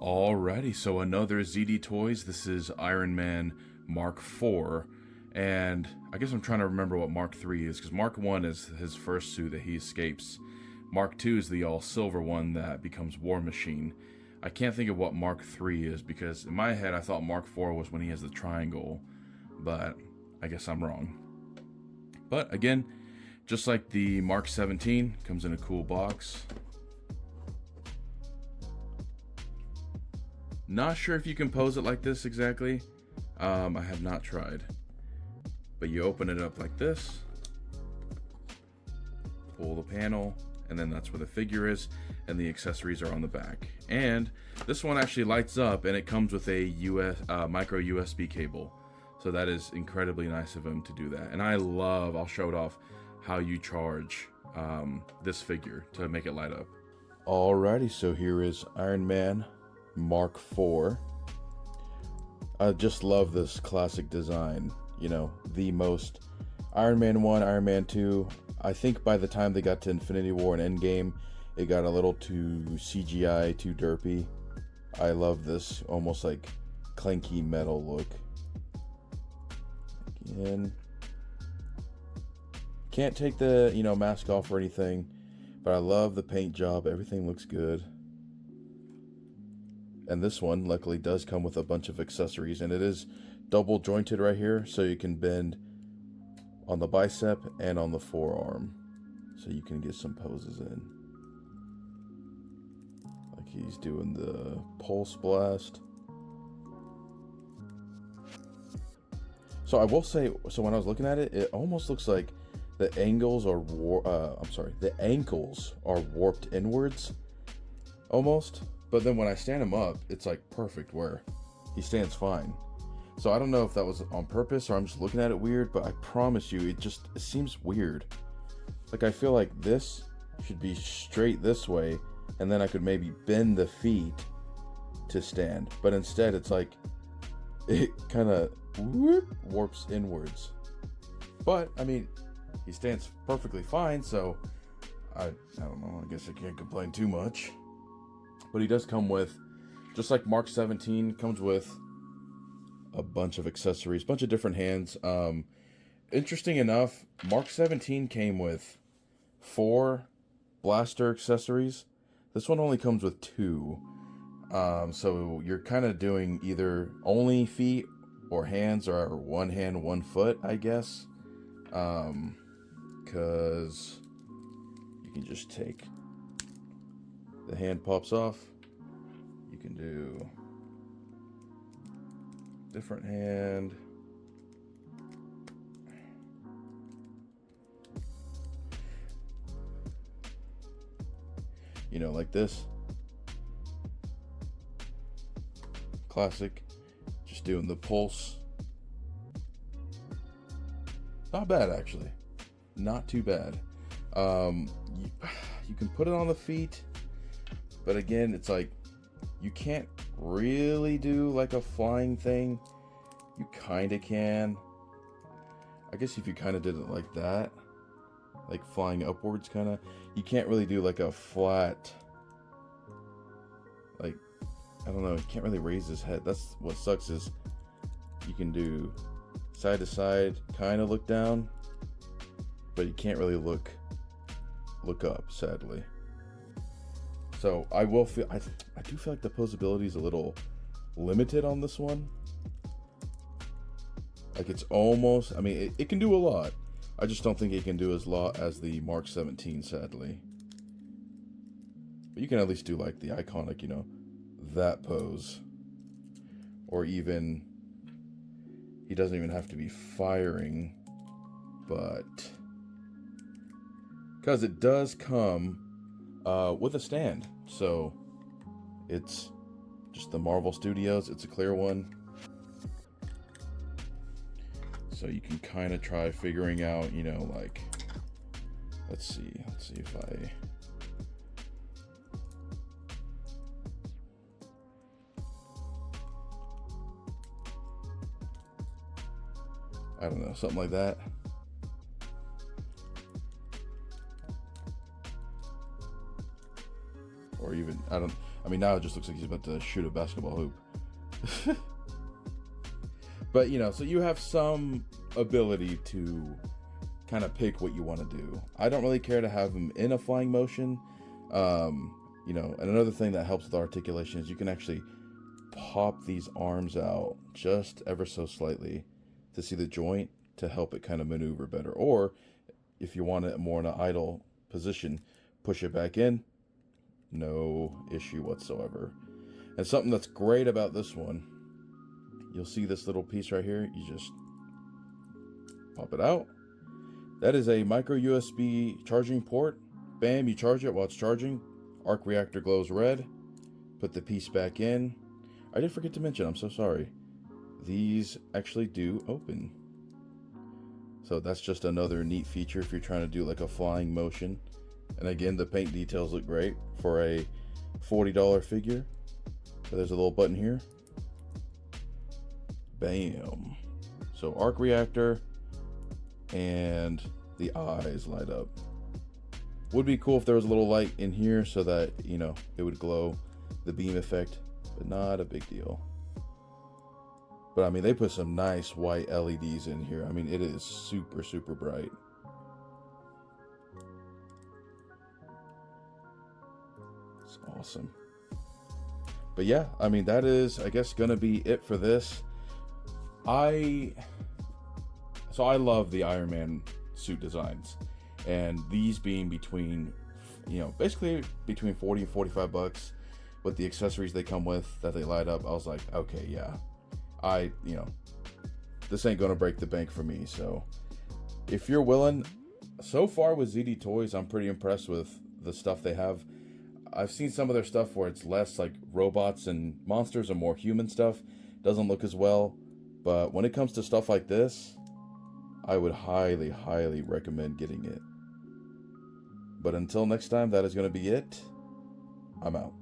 Alrighty, so another ZD Toys. This is Iron Man Mark IV, and I guess I'm trying to remember what Mark III is, because Mark I is his first suit that he escapes. Mark II is the all-silver one that becomes War Machine. I can't think of what Mark III is, because in my head I thought Mark IV was when he has the triangle, but I guess I'm wrong. But again, just like the Mark 17, comes in a cool box. Not sure if you can pose it like this exactly. I have not tried. But you open it up like this, pull the panel, and then that's where the figure is, and the accessories are on the back. And this one actually lights up, and it comes with a micro USB cable. So that is incredibly nice of him to do that. And I love, I'll show it off, how you charge this figure to make it light up. Alrighty, so here is Iron Man Mark IV. I just love this classic design. You know, the most Iron Man 1, Iron Man 2. I think by the time they got to Infinity War and Endgame, it got a little too CGI, too derpy. I love this almost like clanky metal look. Again, can't take the, mask off or anything, but I love the paint job. Everything looks good. And this one, luckily, does come with a bunch of accessories, and it is double jointed right here, so you can bend on the bicep and on the forearm, so you can get some poses in. Like he's doing the pulse blast. So I will say, so when I was looking at it, it almost looks like the angles are the ankles are warped inwards, almost. But then when I stand him up, it's like perfect where he stands fine. So I don't know if that was on purpose or I'm just looking at it weird, but I promise you, it seems weird. Like I feel like this should be straight this way, and then I could maybe bend the feet to stand. But instead, it's like it kind of warps inwards. But I mean, he stands perfectly fine, so I don't know. I guess I can't complain too much. But he does come with, just like Mark 17, comes with a bunch of accessories, bunch of different hands. Interesting enough, Mark 17 came with 4 blaster accessories. This one only comes with 2. So you're kind of doing either only feet or hands, or 1 hand, 1 foot, I guess. Because you can just take... the hand pops off. You can do different hand. Like this. Classic. Just doing the pulse. Not bad, actually. Not too bad. You can put it on the feet. But again, it's like, you can't really do like a flying thing. You kind of can. I guess if you kind of did it like that, like flying upwards kind of, you can't really do like a flat, like, I don't know, you can't really raise his head. That's what sucks, is you can do side to side, kind of look down, but you can't really look up, sadly. So I do feel like the posability is a little limited on this one. Like it's almost, I mean, it can do a lot. I just don't think it can do as lot as the Mark 17, sadly. But you can at least do like the iconic, that pose. Or even, he doesn't even have to be firing, but, because it does come with a stand. So it's just the Marvel Studios. It's a clear one. So you can kind of try figuring out, like, let's see if I don't know, something like that. Or even, I mean, now it just looks like he's about to shoot a basketball hoop. But, you know, so you have some ability to kind of pick what you want to do. I don't really care to have him in a flying motion. You know, and another thing that helps with articulation is you can actually pop these arms out just ever so slightly to see the joint to help it kind of maneuver better. Or if you want it more in an idle position, push it back in. No issue whatsoever. And something that's great about this one, you'll see this little piece right here. You just pop it out. That is a micro USB charging port. Bam, you charge it while it's charging. Arc reactor glows red. Put the piece back in. I did forget to mention, I'm so sorry. These actually do open. So that's just another neat feature if you're trying to do like a flying motion. And again, the paint details look great for a $40 figure. So there's a little button here. Bam. So arc reactor and the eyes light up. Would be cool if there was a little light in here so that, you know, it would glow, the beam effect, but not a big deal. But I mean, they put some nice white LEDs in here. I mean, it is super, super bright. It's awesome. But yeah, I mean, that is, I guess, gonna be it for this. I love the Iron Man suit designs, and these being between, you know, basically between 40 and 45 bucks with the accessories they come with that they light up. I was like, okay, yeah, you know, this ain't gonna break the bank for me. So if you're willing, so far with ZD Toys, I'm pretty impressed with the stuff they have. I've seen some of their stuff where it's less like robots and monsters and more human stuff. Doesn't look as well. But when it comes to stuff like this, I would highly, highly recommend getting it. But until next time, that is going to be it. I'm out.